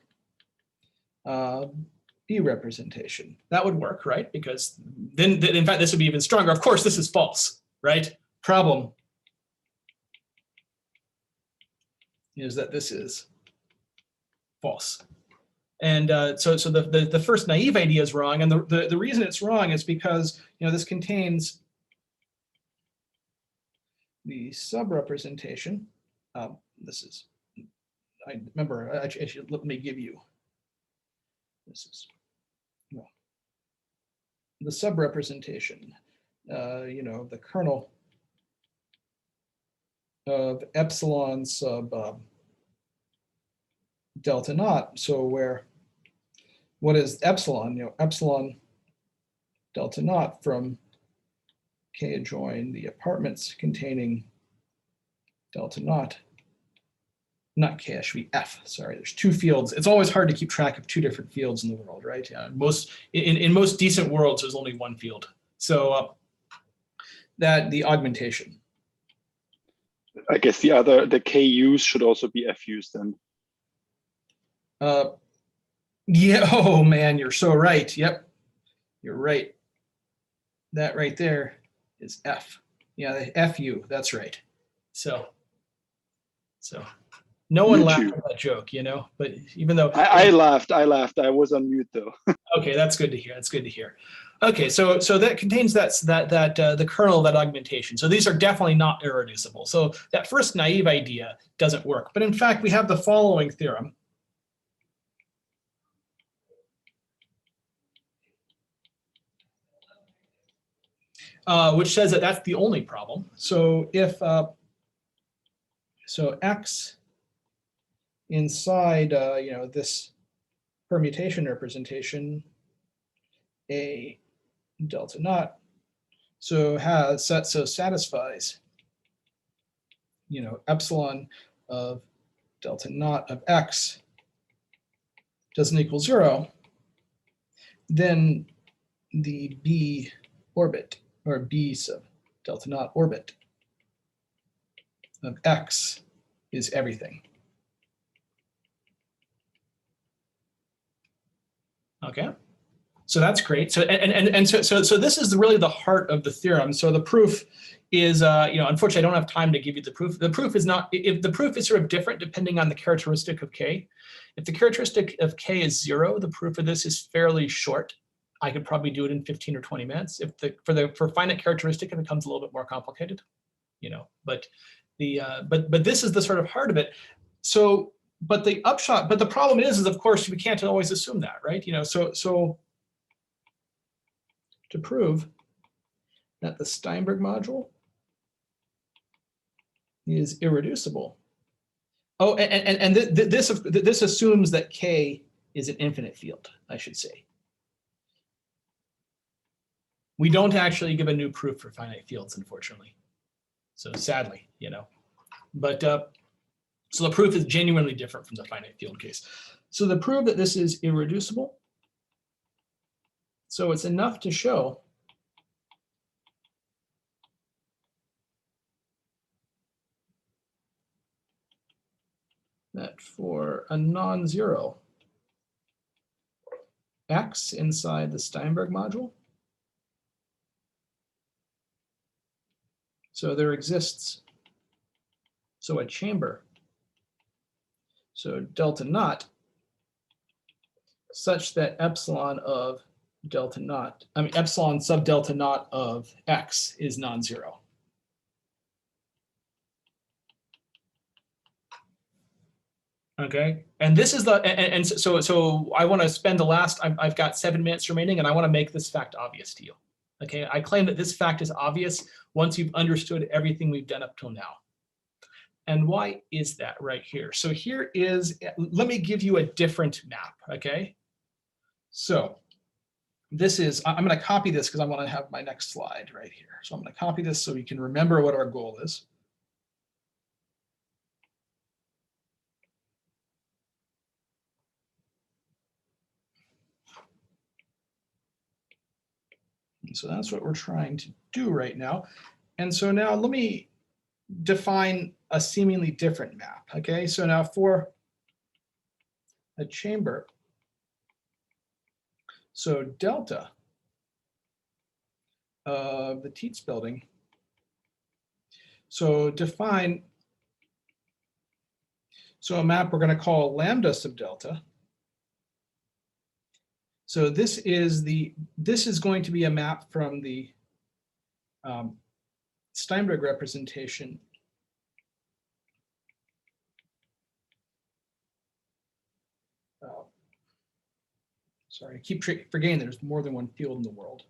B representation. That would work, right? Because then, in fact, this would be even stronger. Of course, this is false, right? Problem is that this is false. And so the first naive idea is wrong. And the reason it's wrong is because, you know, this contains the sub-representation. This is, I remember, actually, let me give you, this is, well, the sub-representation, you know, the kernel of epsilon sub delta naught. So where, what is epsilon? You know, epsilon delta naught from K adjoin the apartments containing delta naught, not K, it should be F, sorry, there's two fields. It's always hard to keep track of two different fields in the world, right? In most decent worlds, there's only one field. So that the augmentation. I guess the KUs should also be FUs then. Yeah, oh man, you're so right. Yep, you're right. That right there is F. Yeah, the FU, that's right. So no one laughed at that joke, you know, but even though I laughed, I was on mute though. Okay, that's good to hear. That's good to hear. Okay, so that contains the kernel of that augmentation. So these are definitely not irreducible. So that first naive idea doesn't work. But in fact, we have the following theorem. Which says that that's the only problem. So if so X inside you know, this permutation representation A delta naught, so satisfies, you know, epsilon of delta naught of X doesn't equal 0, then the B orbit, or B sub delta naught orbit of X is everything. Okay, so that's great. So so this is really the heart of the theorem. So the proof is, you know, unfortunately, I don't have time to give you the proof. The proof is not, if the proof is sort of different depending on the characteristic of K. If the characteristic of K is 0, the proof of this is fairly short. I could probably do it in 15 or 20 minutes. If for finite characteristic, it becomes a little bit more complicated, you know. But but this is the sort of heart of it. So, but the upshot, but the problem is of course we can't always assume that, right? You know, so to prove that the Steinberg module is irreducible. Oh, and this assumes that K is an infinite field, I should say. We don't actually give a new proof for finite fields, unfortunately. So sadly, you know, but so the proof is genuinely different from the finite field case. So to prove that this is irreducible, so it's enough to show that for a non-zero X inside the Steinberg module, so there exists, so a chamber, so delta naught, such that epsilon of delta naught, I mean epsilon sub delta naught of X is non-zero. Okay, and this is the, and so I want to spend the last, I've got 7 minutes remaining, and I want to make this fact obvious to you. Okay, I claim that this fact is obvious once you've understood everything we've done up till now. And why is that right here? So here is, let me give you a different map, okay? So this is, I'm going to copy this because I want to have my next slide right here. So I'm going to copy this so you can remember what our goal is. So that's what we're trying to do right now. And so now let me define a seemingly different map. Okay, so now for a chamber, so delta of the Tietz building, so define, so a map we're going to call lambda sub delta. So this is going to be a map from the Steinberg representation. Sorry, I keep forgetting there's more than one field in the world.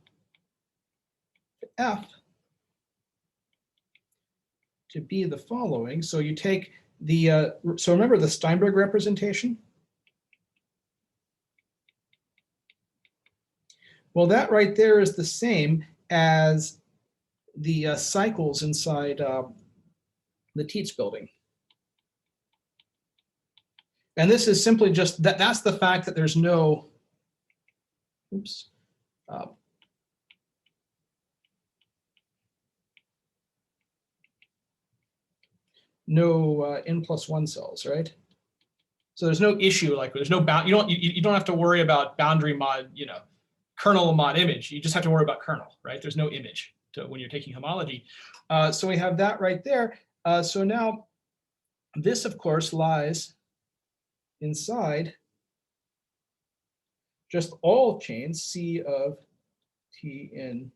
F to be the following. So you take the, so remember the Steinberg representation? Well, that right there is the same as the cycles inside the Tietz building. And this is simply just, that's the fact that there's no, oops, no n+1 cells, right? So there's no issue, like there's no bound, you don't have to worry about boundary mod, you know, kernel mod image. You just have to worry about kernel, right? There's no image when you're taking homology. So we have that right there. So now this, of course, lies inside just all chains C of T in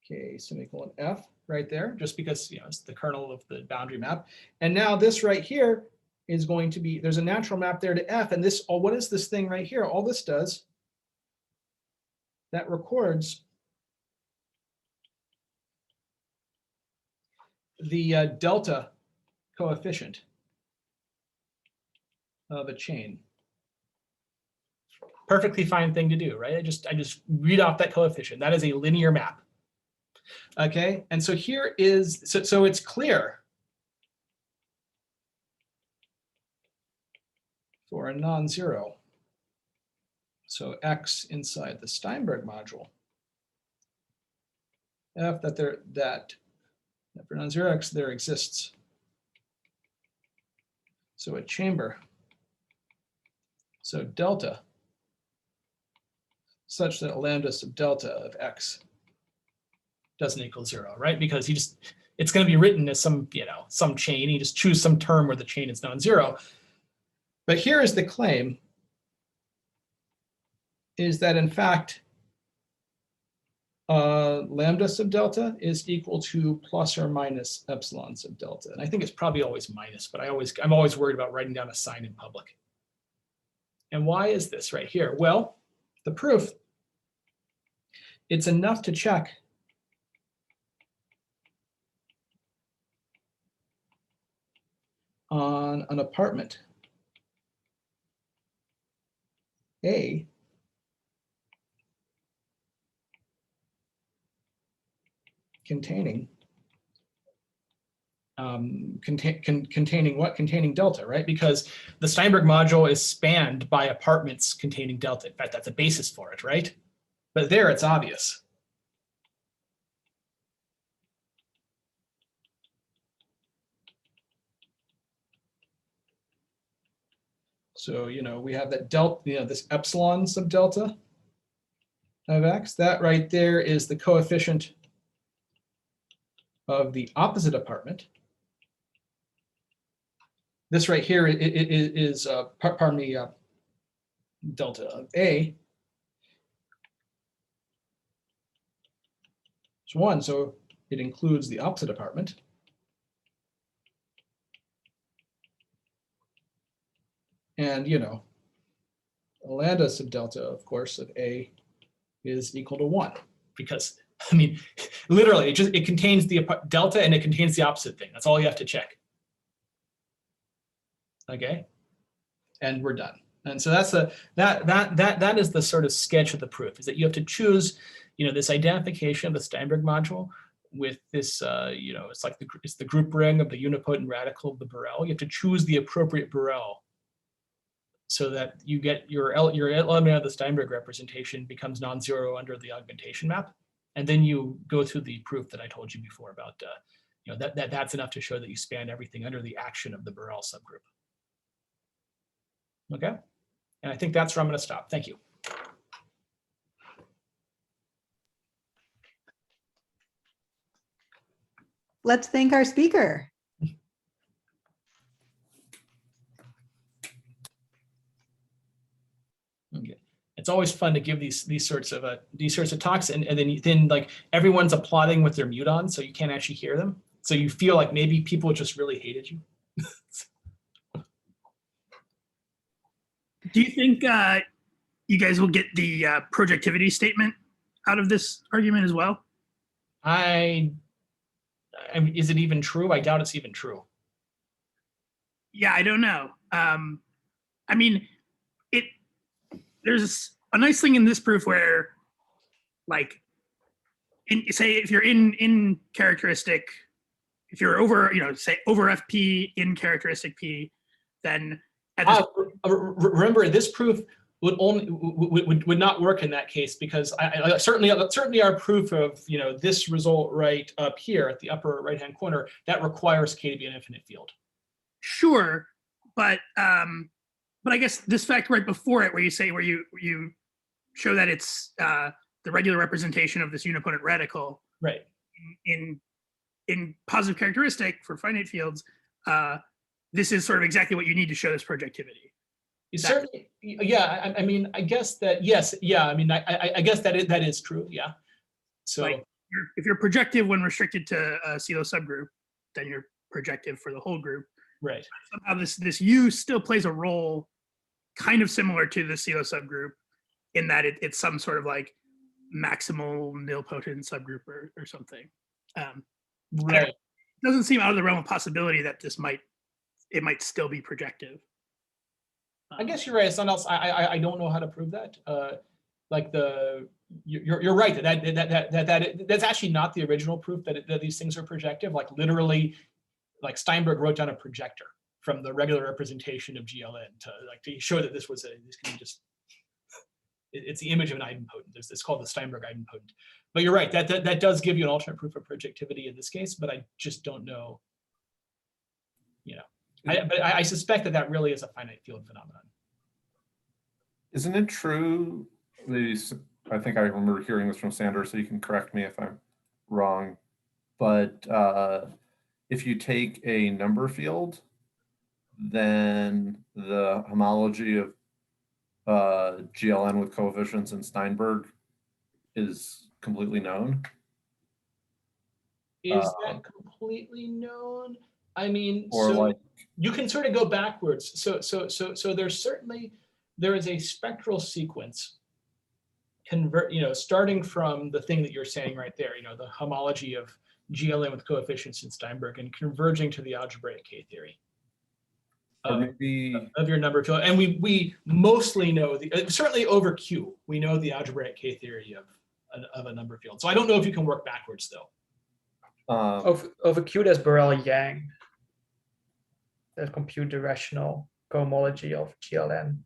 K semicolon F right there, just because, you know, it's the kernel of the boundary map. And now this right here is going to be, there's a natural map there to F, and this, what is this thing right here? All this does, that records the delta coefficient of a chain. Perfectly fine thing to do, right? I just read off that coefficient. That is a linear map. Okay, and so here is, so it's clear for a non-zero. So X inside the Steinberg module, F that for non-zero X there exists. So a chamber, so delta, such that lambda sub delta of X doesn't equal 0, right? Because it's going to be written as some, you know, some chain. You just choose some term where the chain is non-zero. But here is the claim, is that in fact, lambda sub delta is equal to plus or minus epsilon sub delta. And I think it's probably always minus, but I'm always worried about writing down a sign in public. And why is this right here? Well, the proof, it's enough to check on an apartment A containing containing what? Containing delta, right? Because the Steinberg module is spanned by apartments containing delta. In fact, that's a basis for it, right? But there it's obvious. So, we have that delta, this epsilon sub delta of x. That right there is the coefficient of the opposite apartment. This right here is delta of A. It's 1, so it includes the opposite apartment. And, lambda sub delta, of course, of A is equal to 1, because, I mean, literally, it contains the delta and it contains the opposite thing. That's all you have to check. Okay, and we're done. And so that's that is the sort of sketch of the proof, is that you have to choose, this identification of the Steinberg module with this, it's the group ring of the unipotent radical of the Borel. You have to choose the appropriate Borel so that you get your element of the Steinberg representation becomes non-zero under the augmentation map. And then you go through the proof that I told you before about, that's enough to show that you span everything under the action of the Borel subgroup. Okay, and I think that's where I'm going to stop. Thank you. Let's thank our speaker. Okay. It's always fun to give these sorts of talks, and then like everyone's applauding with their mute on, so you can't actually hear them. So you feel like maybe people just really hated you. Do you think you guys will get the projectivity statement out of this argument as well? I mean, is it even true? I doubt it's even true. Yeah, I don't know. I mean, there's a nice thing in this proof where, like, say if you're in characteristic, if you're over, say over FP in characteristic P, then remember, this proof would not work in that case, because I certainly our proof of this result right up here at the upper right hand corner, that requires K to be an infinite field. Sure, but I guess this fact right before it, where you show that it's the regular representation of this unipotent radical, right? In positive characteristic for finite fields, this is sort of exactly what you need to show this projectivity. Certainly, yeah. I mean, I guess that yes, yeah. I mean, I guess that is true. Yeah. So like, if you're projective when restricted to a CELO subgroup, then you're projective for the whole group. Right. Somehow this U still plays a role, kind of similar to the CELO subgroup, in that it's some sort of like maximal nilpotent subgroup or something. Right. It doesn't seem out of the realm of possibility that it might still be projective. I guess you're right. Something else. I don't know how to prove that. Like you're right that's actually not the original proof that these things are projective. Like literally, like Steinberg wrote down a projector from the regular representation of GLN to show that this can be just. It's the image of an idempotent. It's called the Steinberg idempotent. But you're right. That does give you an alternate proof of projectivity in this case. But I just don't know. But I suspect that really is a finite field phenomenon. Isn't it true? I think I remember hearing this from Sanders, so you can correct me if I'm wrong. But if you take a number field then the homology of GLN with coefficients in Steinberg is completely known. Is that completely known? I mean, Or so like, you can sort of go backwards. So there is a spectral sequence starting from the thing that you're saying right there, the homology of GLN with coefficients in Steinberg and converging to the algebraic K-theory or maybe of your number field. And we mostly know certainly over Q, we know the algebraic K-theory of a number field. So I don't know if you can work backwards though. Over Q, there's Borel-Yang that compute the rational cohomology of GLN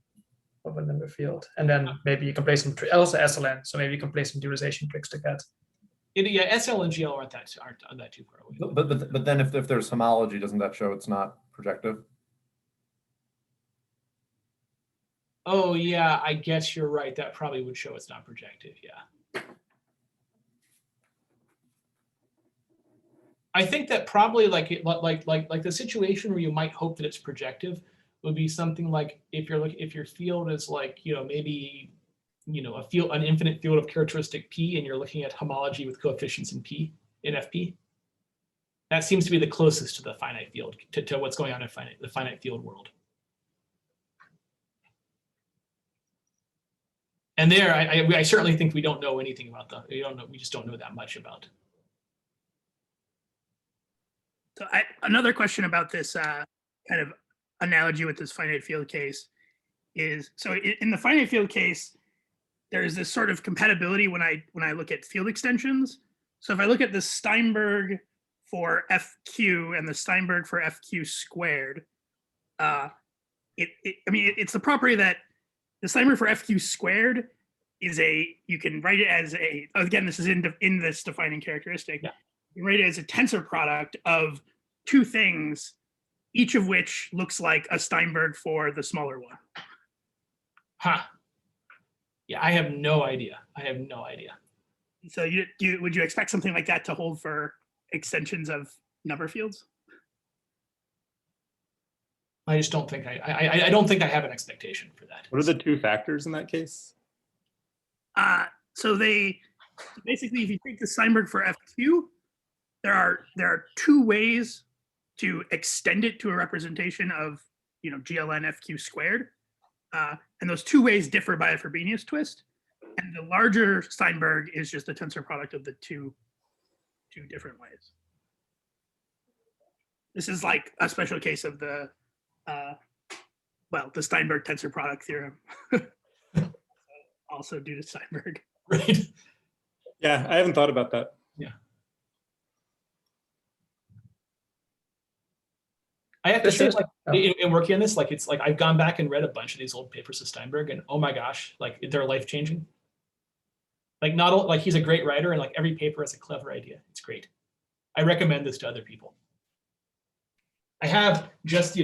of a number field. And then maybe you can play some also SLN, so maybe you can play some dualization tricks to get. Yeah, SL and GL aren't that too far away. but then if there's homology, doesn't that show it's not projective? Oh yeah, I guess you're right. That probably would show it's not projective. Yeah. I think that probably like the situation where you might hope that it's projective would be something like if your field is like maybe an infinite field of characteristic P and you're looking at homology with coefficients in P in FP. That seems to be the closest to the finite field to what's going on in the finite field world. And there, I certainly think we don't know anything about we just don't know that much about. So another question about this kind of analogy with this finite field case is, so in the finite field case, there is this sort of compatibility when I look at field extensions. So if I look at the Steinberg for FQ and the Steinberg for FQ squared, it's the property that the Steinberg for FQ squared is you can write it as again, this is in this defining characteristic. Yeah. You write it as a tensor product of two things, each of which looks like a Steinberg for the smaller one. Huh. Yeah, I have no idea. So would you expect something like that to hold for extensions of number fields? I just don't think I don't think I have an expectation for that. What are the two factors in that case? So basically, if you take the Steinberg for FQ, there are two ways to extend it to a representation of GLN FQ squared, and those two ways differ by a Frobenius twist. And the larger Steinberg is just the tensor product of the two different ways. This is like a special case of the Steinberg tensor product theorem, also due to Steinberg. Right. Yeah, I haven't thought about that. Yeah. I have to say, in working on this, it's like I've gone back and read a bunch of these old papers of Steinberg, and oh my gosh, they're life-changing. He's a great writer, and every paper has a clever idea. It's great. I recommend this to other people. I have just,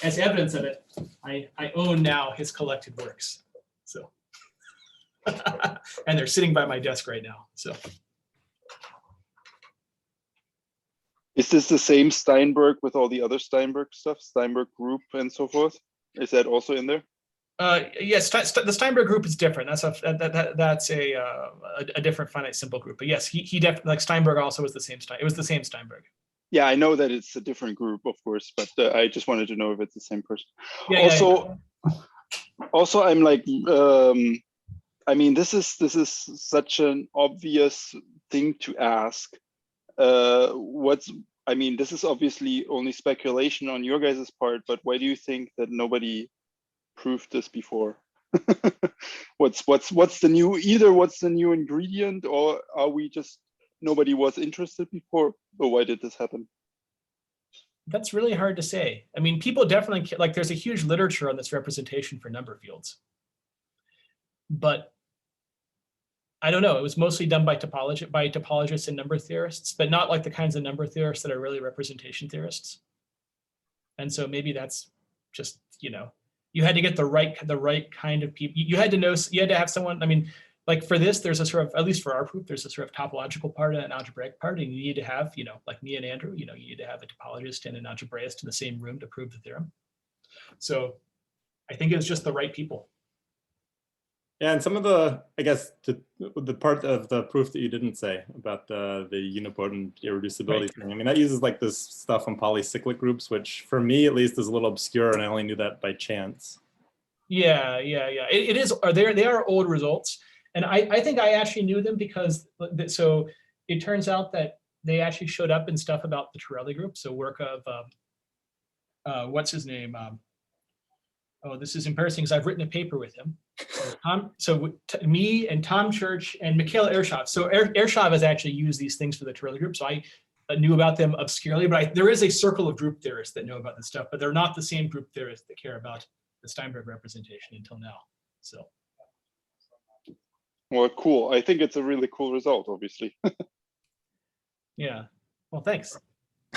as evidence of it, I own now his collected works. So, and they're sitting by my desk right now. So. Is this the same Steinberg with all the other Steinberg stuff, Steinberg group and so forth? Is that also in there? Yes, the Steinberg group is different. That's a different finite simple group. But yes, he definitely, Steinberg also was the same. It was the same Steinberg. Yeah, I know that it's a different group, of course, but I just wanted to know if it's the same person. Yeah, Also, I'm like, I mean, this is such an obvious thing to ask. This is obviously only speculation on your guys' part, but why do you think that nobody proved this before? What's the new ingredient, or are we just nobody was interested before, or why did this happen? That's really hard to say. I mean, people definitely there's a huge literature on this representation for number fields, but I don't know. It was mostly done by topologists and number theorists, but not like the kinds of number theorists that are really representation theorists. And so maybe that's just, you had to get the right kind of people. You had to have someone. I mean, for this, there's a sort of, at least for our proof, there's a sort of topological part and an algebraic part, and you need to have, like me and Andrew, you need to have a topologist and an algebraist in the same room to prove the theorem. So I think it was just the right people. Yeah, and some of the, I guess, the part of the proof that you didn't say about the unipotent irreducibility thing. I mean, that uses like this stuff on polycyclic groups, which for me at least is a little obscure, and I only knew that by chance. Yeah. It is. They are old results, and I think I actually knew them because so it turns out that they actually showed up in stuff about the Torelli group. So work of what's his name? Oh, this is embarrassing because I've written a paper with him. Me and Tom Church and Mikhail Ershov. So Ershov has actually used these things for the Torelli group. So I knew about them obscurely, but there is a circle of group theorists that know about this stuff, but they're not the same group theorists that care about the Steinberg representation until now. So. Well, cool. I think it's a really cool result, obviously. Yeah. Well, thanks.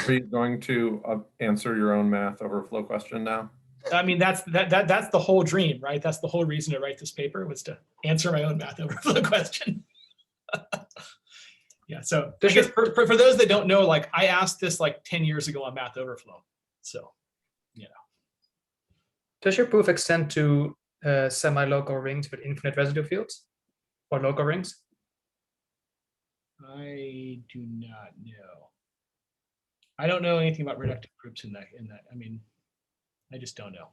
Are you going to answer your own math overflow question now? I mean, that's the whole dream, right? That's the whole reason to write this paper, was to answer my own math overflow question. Yeah, so I guess for those that don't know, like I asked this like 10 years ago on math overflow. So, you know. Does your proof extend to semi-local rings with infinite residue fields or local rings? I do not know. I don't know anything about reductive groups in that. I mean, I just don't know.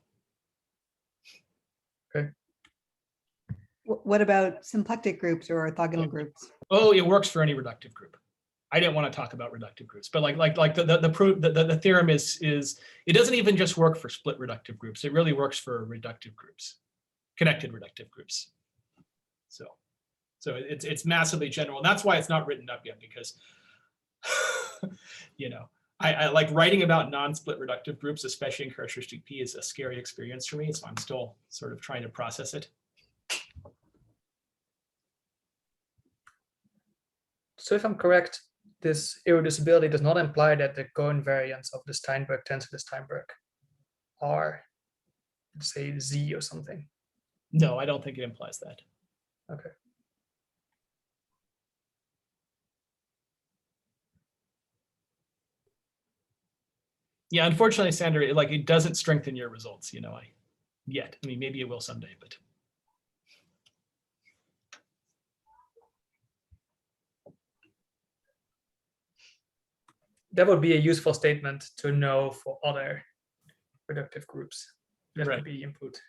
Okay. What about symplectic groups or orthogonal groups? Oh, it works for any reductive group. I didn't want to talk about reductive groups, but like the proof, the theorem is it doesn't even just work for split reductive groups. It really works for reductive groups, connected reductive groups. So it's massively general, and that's why it's not written up yet, because you know, I like writing about non-split reductive groups, especially in characteristic P, is a scary experience for me. So I'm still sort of trying to process it. So if I'm correct, this irreducibility does not imply that the co-invariants of the Steinberg tensor to Steinberg are, let's say, Z or something. No, I don't think it implies that. Okay. Yeah, unfortunately, Sandra, it doesn't strengthen your results, you know, yet. I mean, maybe it will someday, but. That would be a useful statement to know for other reductive groups. That Right. could be input.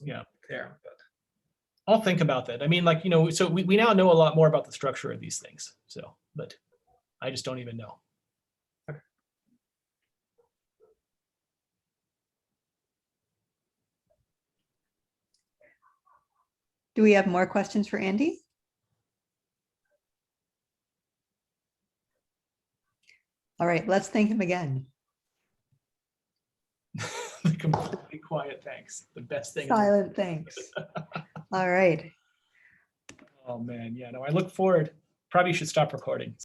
Yeah. There, but I'll think about that. I mean, like, you know, so we now know a lot more about the structure of these things. So, but I just don't even know. okay. Do we have more questions for Andy? All right, let's thank him again. Completely quiet thanks. The best thing. Silent thanks. All right. Oh man, yeah, no, I look forward. Probably should stop recording.